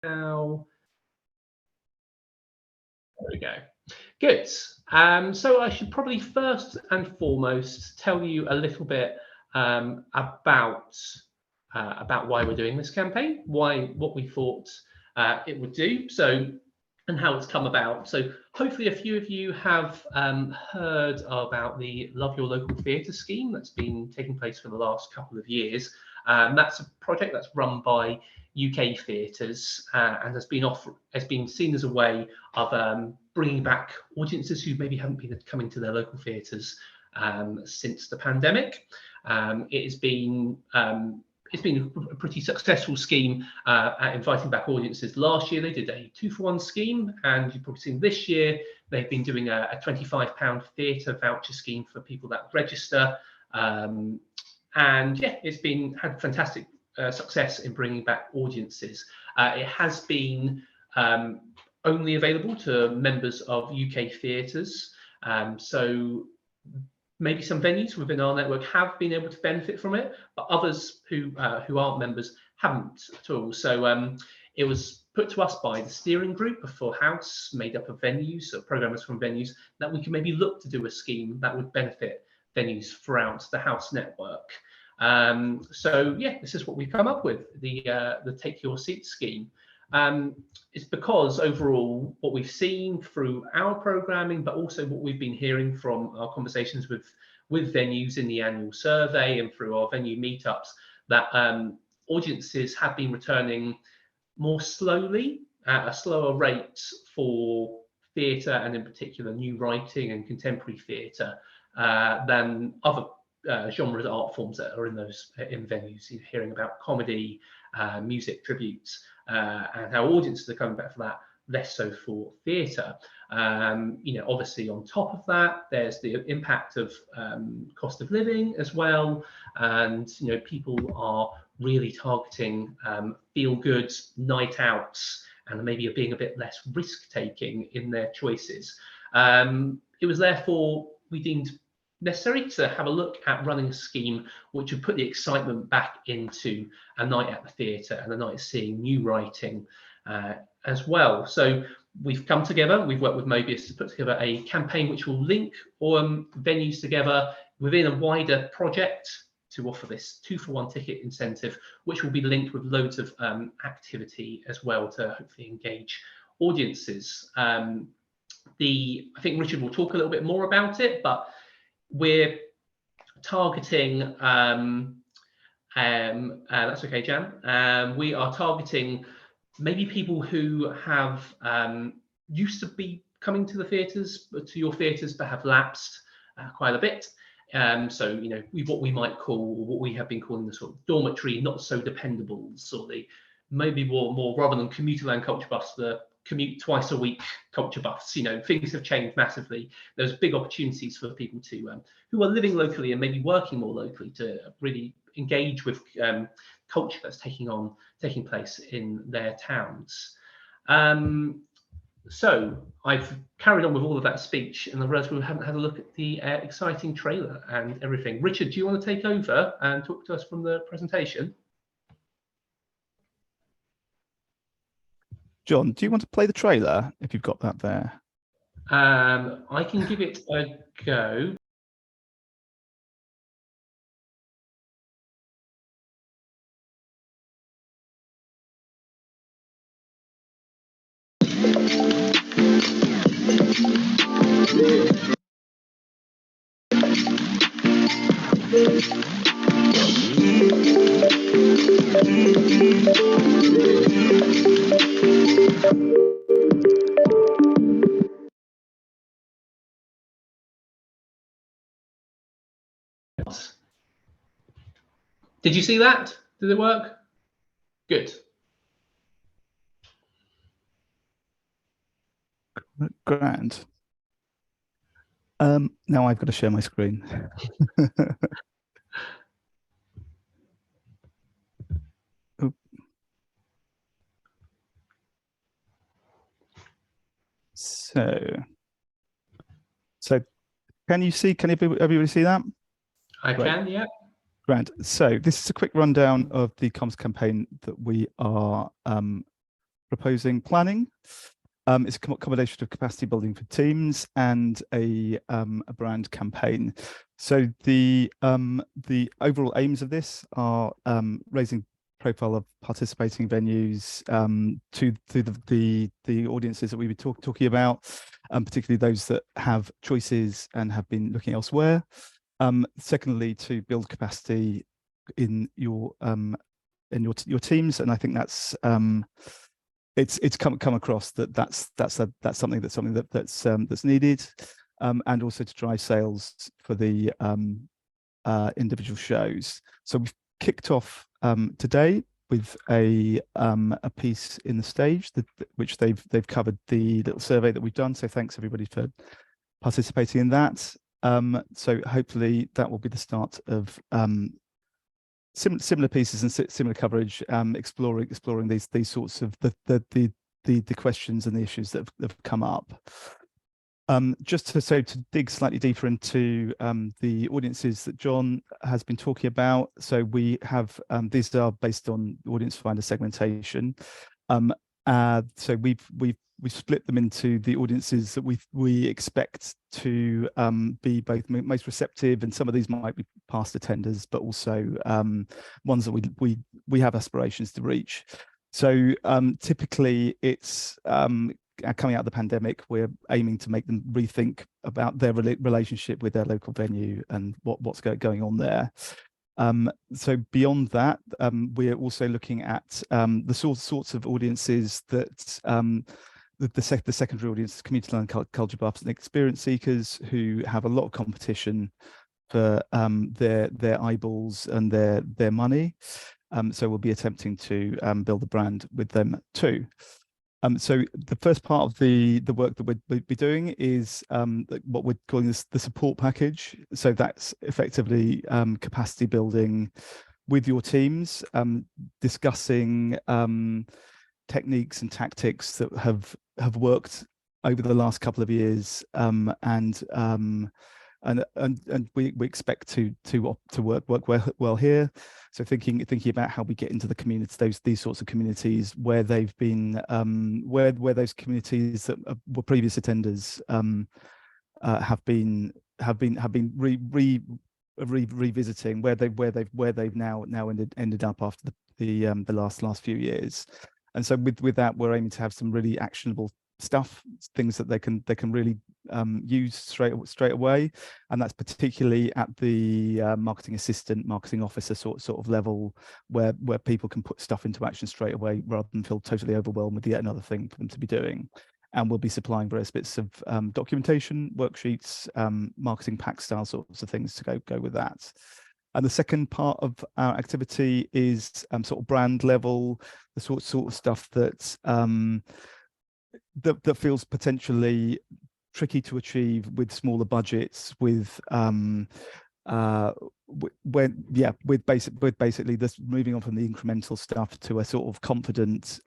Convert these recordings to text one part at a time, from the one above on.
now. There we go. Good. So I should probably first and foremost tell you a little bit about why we're doing this campaign, what we thought it would do, and how it's come about. So hopefully a few of you have heard about the Love Your Local Theatre scheme that's been taking place for the last couple of years. That's a project that's run by UK theatres and has been seen as a way of bringing back audiences who maybe haven't been coming to their local theatres since the pandemic. It's been a pretty successful scheme at inviting back audiences. Last year they did a 2-for-1 scheme, and you've probably seen this year they've been doing a £25 theatre voucher scheme for people that register. And yeah, it's had fantastic success in bringing back audiences. It has been only available to members of UK theatres, so maybe some venues within our network have been able to benefit from it, but others who aren't members haven't at all. So it was put to us by the steering group for House, made up of venues, so programmers from venues, that we can maybe look to do a scheme that would benefit venues throughout the House network. So yeah, this is what we've come up with, the Take Your Seat scheme. It's because overall what we've seen through our programming, but also what we've been hearing from our conversations with venues in the annual survey and through our venue meetups, that audiences have been returning more slowly, at a slower rate for theatre, and in particular new writing and contemporary theatre, than other genres, art forms that are in venues. You're hearing about comedy, music, tributes, and how audiences are coming back for that, less so for theatre. Obviously on top of that, there's the impact of cost of living as well, and people are really targeting feel-good night outs and maybe being a bit less risk-taking in their choices. It was therefore we deemed necessary to have a look at running a scheme which would put the excitement back into a night at the theatre and a night seeing new writing as well. So we've come together, we've worked with Mobius to put together a campaign which will link venues together within a wider project to offer this 2-for-1 ticket incentive, which will be linked with loads of activity as well to hopefully engage audiences. I think Richard will talk a little bit more about it, but we're targeting, that's okay, Jan. We are targeting maybe people who have used to be coming to the theatres, to your theatres, but have lapsed quite a bit. So what we might call, what we have been calling the sort of dormitory, not so dependables, or the maybe more rather than commuter land culture buffs, the commute twice a week culture buffs. Things have changed massively. There's big opportunities for people to who are living locally and maybe working more locally to really engage with culture that's taking place in their towns. So I've carried on with all of that speech, and I realised we haven't had a look at the exciting trailer and everything. Richard, do you want to take over and talk to us from the presentation? John, do you want to play the trailer if you've got that there? I can give it a go. Did you see that? Did it work? Good. Grand. Now I've got to share my screen. So can you see, can everybody see that? I can, yeah. Grand. So this is a quick rundown of the comms campaign that we are proposing planning. It's a combination of capacity building for teams and a brand campaign. So the overall aims of this are raising profile of participating venues to the audiences that we were talking about, particularly those that have choices and have been looking elsewhere. Secondly, to build capacity in your teams, and I think that's it's come across that's something that's needed, and also to drive sales for the individual shows. So we've kicked off today with a piece in the stage which they've covered the little survey that we've done. So thanks everybody for participating in that. So hopefully that will be the start of similar pieces and similar coverage, exploring these sorts of the questions and the issues that have come up. Just to dig slightly deeper into the audiences that John has been talking about. So we have these are based on audience finder segmentation. So we've split them into the audiences that we expect to be both most receptive, and some of these might be past attenders, but also ones that we have aspirations to reach. So typically it's coming out of the pandemic, we're aiming to make them rethink about their relationship with their local venue and what's going on there. So beyond that, we're also looking at the sorts of audiences that the secondary audience, community learning, culture buffs and experience seekers who have a lot of competition for their eyeballs and their money. So we'll be attempting to build a brand with them too. So the first part of the work that we'll be doing is what we're calling the support package. So that's effectively capacity building with your teams, discussing techniques and tactics that have worked over the last couple of years, and we expect to work well here. So thinking about how we get into the community, these sorts of communities where they've been where those communities that were previous attenders have been revisiting, where they've now ended up after the last few years. And so with that, we're aiming to have some really actionable stuff, things that they can really use straight away, and that's particularly at the marketing assistant, marketing officer sort of level, where people can put stuff into action straight away rather than feel totally overwhelmed with yet another thing for them to be doing. And we'll be supplying various bits of documentation, worksheets, marketing pack style sorts of things to go with that. And the second part of our activity is sort of brand level, the sort of stuff that that feels potentially tricky to achieve with smaller budgets, with basically this moving on from the incremental stuff to a sort of confident,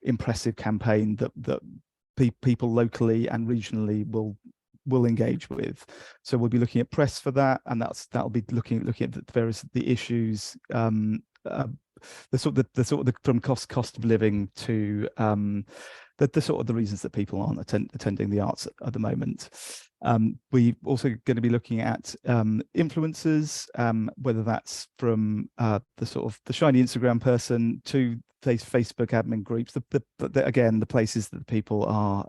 impressive campaign that people locally and regionally will engage with. So we'll be looking at press for that, and that'll be looking at the issues, the sort of from cost of living to the sort of the reasons that people aren't attending the arts at the moment. We're also going to be looking at influencers, whether that's from the sort of the shiny Instagram person to Facebook admin groups, again, the places that people are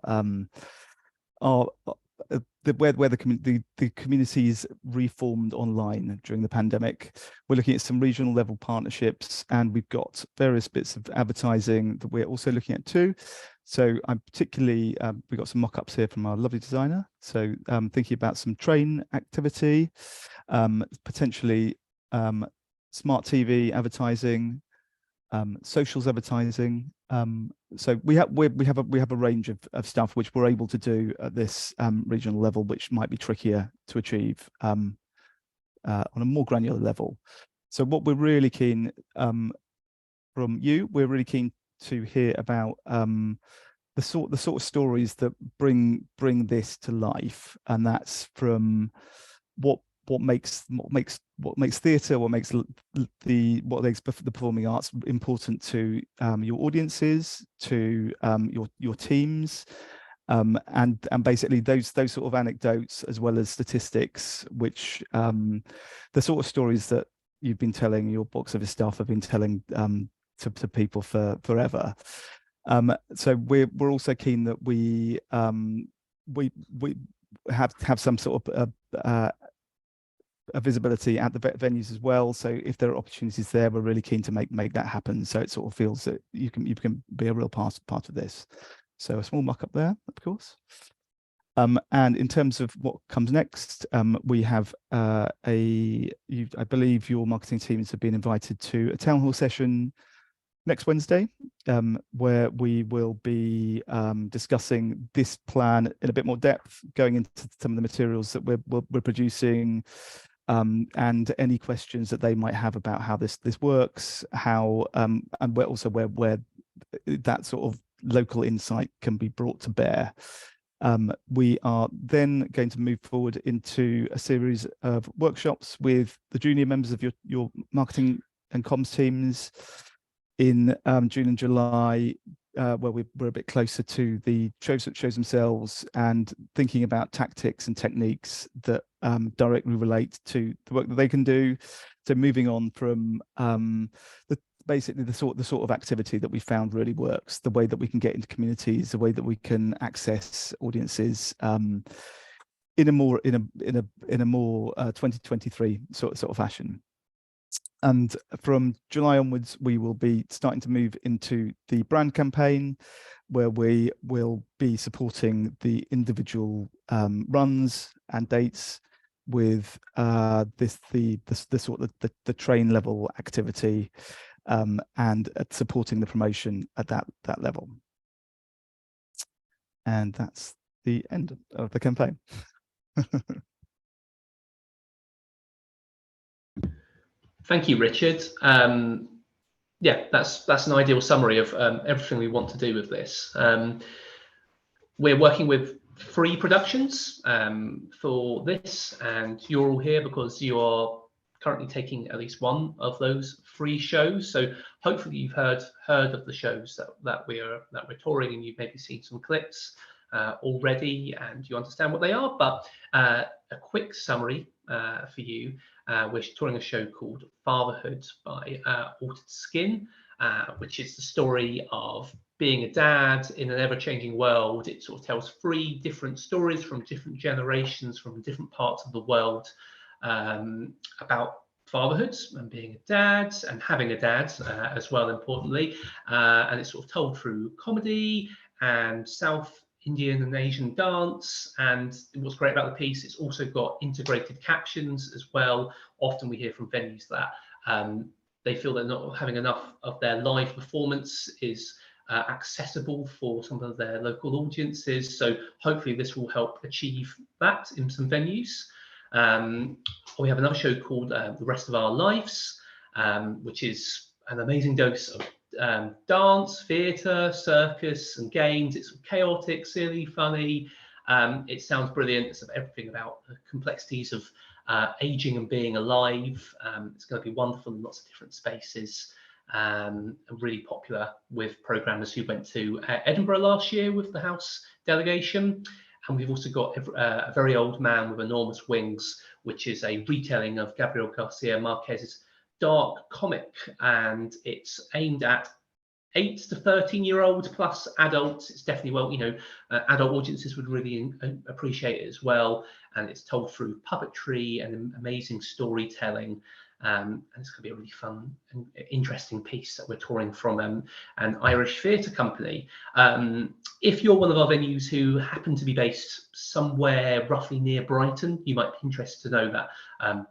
where the communities reformed online during the pandemic. We're looking at some regional level partnerships, and we've got various bits of advertising that we're also looking at too. So I'm particularly, we've got some mock-ups here from our lovely designer. So thinking about some train activity, potentially smart TV advertising, socials advertising. So we have a range of stuff which we're able to do at this regional level, which might be trickier to achieve on a more granular level. So what we're really keen from you, we're really keen to hear about the sort of stories that bring this to life, and that's from what makes theatre, what makes the performing arts important to your audiences, to your teams, and basically those sort of anecdotes as well as statistics, which the sort of stories that you've been telling, your box office staff have been telling to people forever. So we're also keen that we have some sort of a visibility at the venues as well. So if there are opportunities there, we're really keen to make that happen. So it sort of feels that you can be a real part of this. So a small mock-up there, of course. And in terms of what comes next, we have I believe your marketing teams have been invited to a town hall session next Wednesday, where we will be discussing this plan in a bit more depth, going into some of the materials that we're producing, and any questions that they might have about how this works, how and where that sort of local insight can be brought to bear. We are then going to move forward into a series of workshops with the junior members of your marketing and comms teams in June and July, where we're a bit closer to the shows themselves and thinking about tactics and techniques that directly relate to the work that they can do. So moving on from basically the sort of activity that we found really works, the way that we can get into communities, the way that we can access audiences in a more 2023 sort of fashion. And from July onwards, we will be starting to move into the brand campaign, where we will be supporting the individual runs and dates with the train level activity, and supporting the promotion at that level. And that's the end of the campaign. Thank you, Richard. Yeah, that's an ideal summary of everything we want to do with this. We're working with 3 productions for this, and you're all here because you are currently taking at least one of those 3 shows. So hopefully you've heard of the shows that we're touring, and you've maybe seen some clips already, and you understand what they are. But a quick summary for you. We're touring a show called Fatherhood by Altered Skin, which is the story of being a dad in an ever-changing world. It sort of tells 3 different stories from different generations, from different parts of the world, about fatherhood and being a dad and having a dad as well, importantly. And it's sort of told through comedy and South Indian and Asian dance. And what's great about the piece, it's also got integrated captions as well. Often we hear from venues that they feel they're not having enough of their live performance is accessible for some of their local audiences. So hopefully this will help achieve that in some venues. We have another show called The Rest of Our Lives, which is an amazing dose of dance, theatre, circus and games. It's chaotic, silly, funny. It sounds brilliant. It's everything about the complexities of aging and being alive. It's going to be wonderful in lots of different spaces, and really popular with programmers who went to Edinburgh last year with the House delegation. And we've also got A Very Old Man with Enormous Wings, which is a retelling of Gabriel Garcia Marquez's dark comic, and it's aimed at 8 to 13-year-old plus adults. It's definitely, well, adult audiences would really appreciate it as well. And it's told through puppetry and amazing storytelling. And it's going to be a really fun and interesting piece that we're touring from an Irish theatre company. If you're one of our venues who happen to be based somewhere roughly near Brighton, you might be interested to know that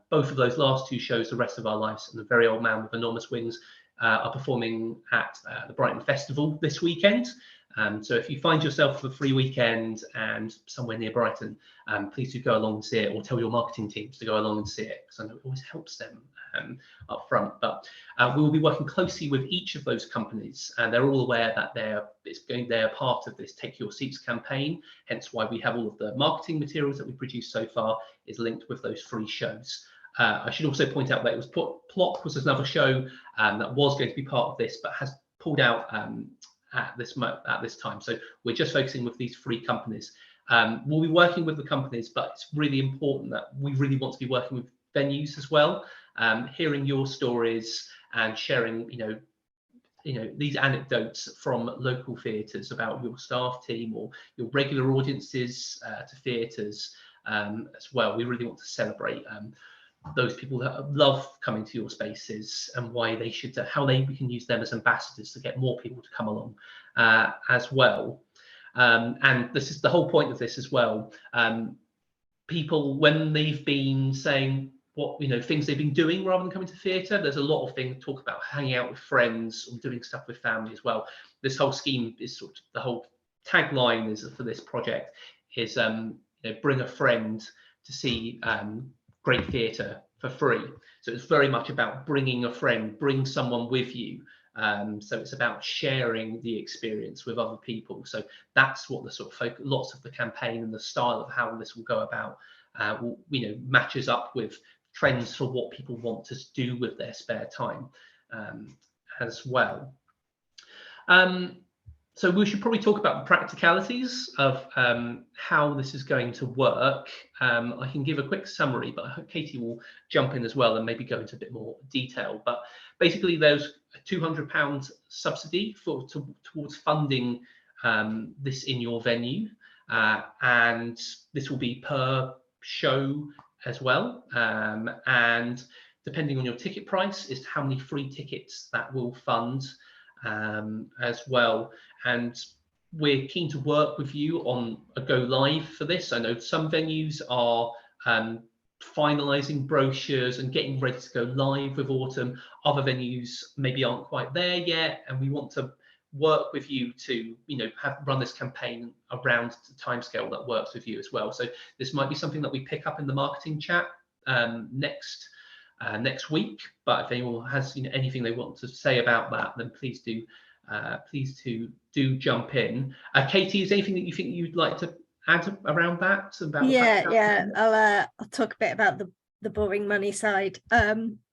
both of those last 2 shows, The Rest of Our Lives and The Very Old Man with Enormous Wings, are performing at the Brighton Festival this weekend. So if you find yourself for a free weekend and somewhere near Brighton, please do go along and see it, or tell your marketing teams to go along and see it, because I know it always helps them up front. But we will be working closely with each of those companies, and they're all aware that they're part of this Take Your Seats campaign. Hence why we have all of the marketing materials that we produced so far is linked with those free shows. I should also point out that it was Plot was another show that was going to be part of this, but has pulled out at this time. So we're just focusing with these 3 companies. We'll be working with the companies, but it's really important that we really want to be working with venues as well, hearing your stories and sharing, these anecdotes from local theatres about your staff team or your regular audiences to theatres as well. We really want to celebrate those people that love coming to your spaces and why they should, how we can use them as ambassadors to get more people to come along as well. And this is the whole point of this as well. People, when they've been saying what things they've been doing rather than coming to theatre, there's a lot of things talk about hanging out with friends or doing stuff with family as well. This whole scheme is sort of, the whole tagline is for this project is bring a friend to see great theatre for free. So it's very much about bringing a friend, bring someone with you. So it's about sharing the experience with other people. So that's what the sort of lots of the campaign and the style of how this will go about matches up with trends for what people want to do with their spare time as well. So we should probably talk about the practicalities of how this is going to work. I can give a quick summary, but I hope Katie will jump in as well and maybe go into a bit more detail. But basically, there's a £200 subsidy towards funding this in your venue, and this will be per show as well. And depending on your ticket price, is how many free tickets that will fund as well. And we're keen to work with you on a go live for this. I know some venues are finalising brochures and getting ready to go live with autumn. Other venues maybe aren't quite there yet, and we want to work with you to run this campaign around the timescale that works with you as well. So this might be something that we pick up in the marketing chat next week. But if anyone has anything they want to say about that, then please do jump in. Katie, is there anything that you think you'd like to add around that? I'll talk a bit about the boring money side.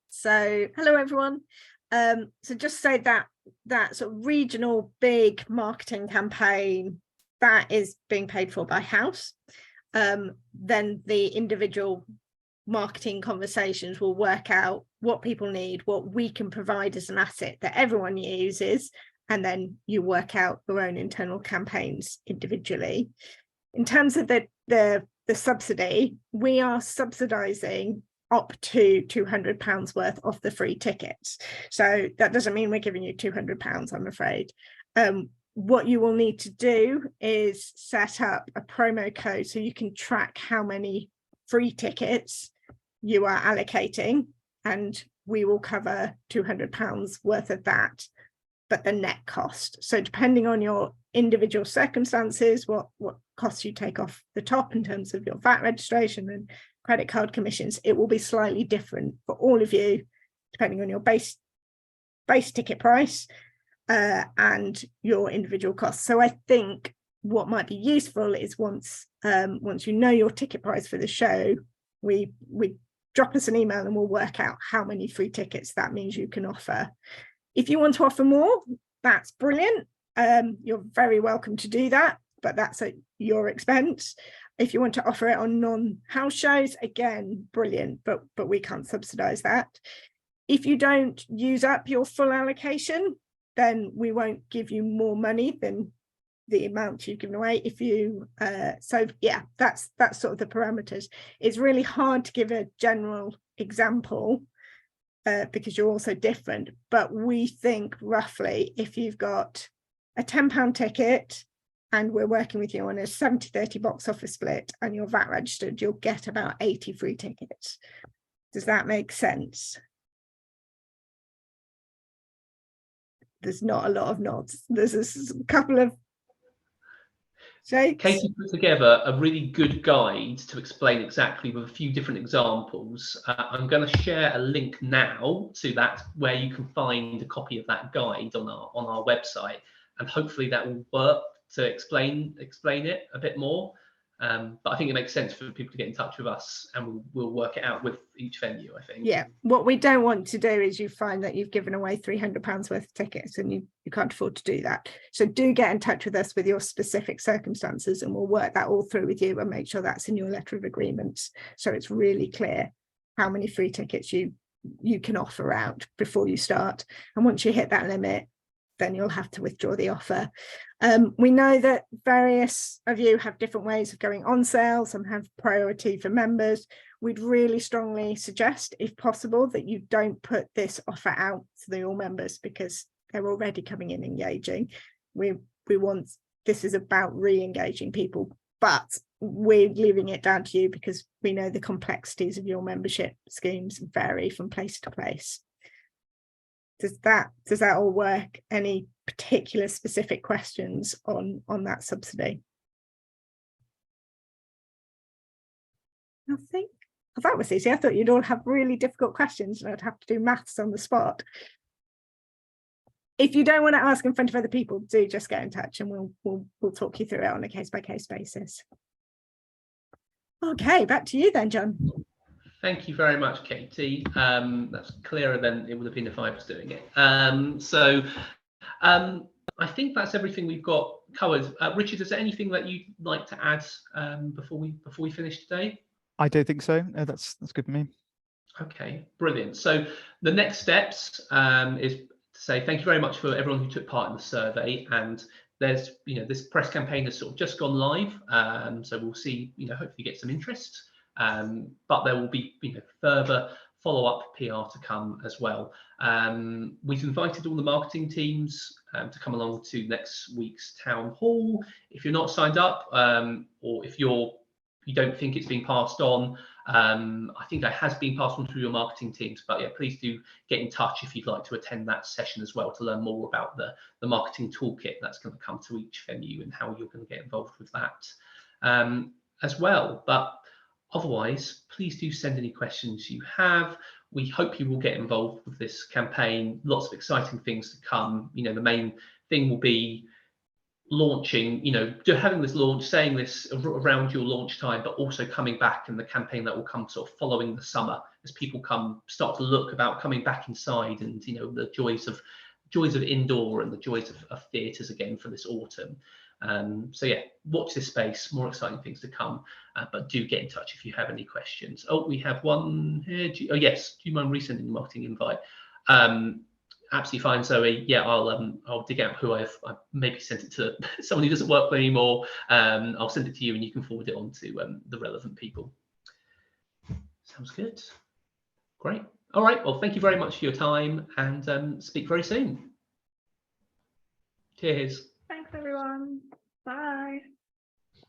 So hello everyone. So just say that sort of regional big marketing campaign that is being paid for by house. Then the individual marketing conversations will work out what people need, what we can provide as an asset that everyone uses, and then you work out your own internal campaigns individually. In terms of the subsidy, we are subsidizing up to £200 worth of the free tickets. So that doesn't mean we're giving you £200, I'm afraid. What you will need to do is set up a promo code so you can track how many free tickets you are allocating, and we will cover £200 worth of that, but the net cost. So depending on your individual circumstances, what costs you take off the top in terms of your VAT registration and credit card commissions, it will be slightly different for all of you, depending on your base ticket price and your individual costs. So I think what might be useful is once you know your ticket price for the show, we drop us an email and we'll work out how many free tickets that means you can offer. If you want to offer more, that's brilliant. You're very welcome to do that, but that's at your expense. If you want to offer it on non-house shows, again, brilliant, but we can't subsidize that. If you don't use up your full allocation, then we won't give you more money than the amount you've given away. If you so yeah, that's sort of the parameters. It's really hard to give a general example because you're also different, but we think roughly if you've got a £10 ticket and we're working with you on a 70-30 box office split and you're VAT registered, you'll get about 80 free tickets. Does that make sense? There's not a lot of nods. There's a couple of shakes. Katie put together a really good guide to explain exactly with a few different examples. I'm going to share a link now to that where you can find a copy of that guide on our website, and hopefully that will work to explain it a bit more. But I think it makes sense for people to get in touch with us, and we'll work it out with each venue, I think. Yeah, what we don't want to do is you find that you've given away £300 worth of tickets and you can't afford to do that. So do get in touch with us with your specific circumstances, and we'll work that all through with you and make sure that's in your letter of agreements, so it's really clear how many free tickets you can offer out before you start. And once you hit that limit, then you'll have to withdraw the offer. We know that various of you have different ways of going on sale. Some have priority for members. We'd really strongly suggest, if possible, that you don't put this offer out to the all members, because they're already coming in engaging. We want, this is about re-engaging people, but we're leaving it down to you because we know the complexities of your membership schemes vary from place to place. Does that all work? Any particular specific questions on that subsidy? Nothing. Oh, that was easy. I thought you'd all have really difficult questions and I'd have to do maths on the spot. If you don't want to ask in front of other people, do just get in touch and we'll talk you through it on a case-by-case basis. Okay, back to you then, John. Thank you very much, Katie. That's clearer than it would have been if I was doing it. I think that's everything we've got covered. Richard, is there anything that you'd like to add before we finish today? I don't think so. No, that's good for me. Okay, brilliant. So the next steps is to say thank you very much for everyone who took part in the survey, and there's this press campaign has sort of just gone live, so we'll see hopefully get some interest, but there will be further follow-up PR to come as well. We've invited all the marketing teams to come along to next week's town hall. If you're not signed up, or if you don't think it's been passed on, I think it has been passed on through your marketing teams, but yeah, please do get in touch if you'd like to attend that session as well to learn more about the marketing toolkit that's going to come to each venue and how you're going to get involved with that as well. But otherwise, please do send any questions you have. We hope you will get involved with this campaign. Lots of exciting things to come. The main thing will be launching, having this launch, saying this around your launch time, but also coming back in the campaign that will come sort of following the summer as people start to look about coming back inside, and the joys of indoor and the joys of theatres again for this autumn. So yeah, watch this space, more exciting things to come, but do get in touch if you have any questions. Oh, we have one here. Yes, do you mind resending the marketing invite? Absolutely fine, Zoe. Yeah, I'll dig out who I've maybe sent it to someone who doesn't work anymore. I'll send it to you and you can forward it on to the relevant people. Sounds good. Great. All right, well, thank you very much for your time, and speak very soon. Cheers. Thanks, everyone.